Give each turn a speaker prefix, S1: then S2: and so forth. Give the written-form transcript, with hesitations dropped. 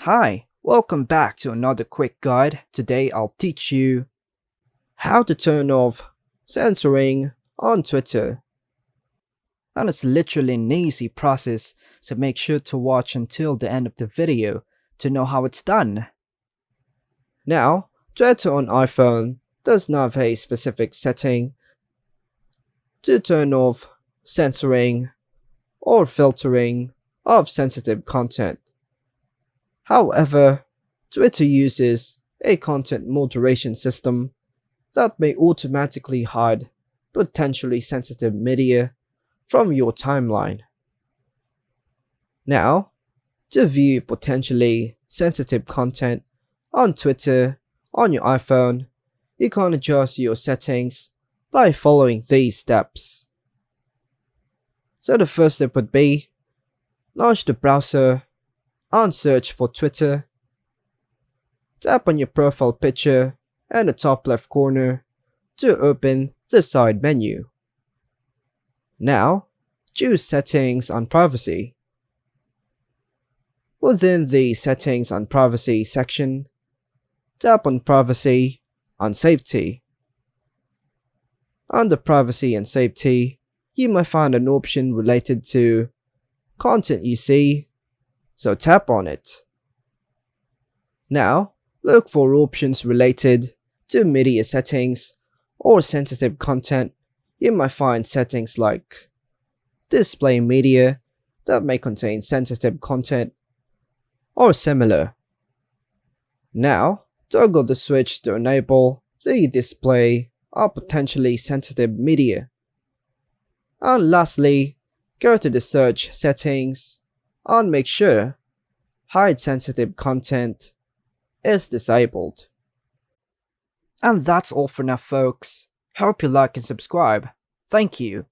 S1: Hi, welcome back to another quick guide. Today I'll teach you how to turn off censoring on Twitter. And it's literally an easy process, so make sure to watch until the end of the video to know how it's done. Now, Twitter on iPhone does not have a specific setting to turn off censoring or filtering of sensitive content. However, Twitter uses a content moderation system that may automatically hide potentially sensitive media from your timeline. Now, to view potentially sensitive content on Twitter on your iPhone, you can adjust your settings by following these steps. So the first step would be launch the browser and search for Twitter. Tap on your profile picture in the top left corner to open the side menu. Now, choose Settings and Privacy. Within the Settings and Privacy section, tap on Privacy and Safety. Under Privacy and Safety, you might find an option related to content you see, so tap on it. Now, look for options related to media settings or sensitive content. You might find settings like display media that may contain sensitive content or similar. Now, toggle the switch to enable the display of potentially sensitive media. And lastly, go to the search settings and make sure Hide Sensitive Content is disabled. And that's all for now, folks. Hope you like and subscribe. Thank you.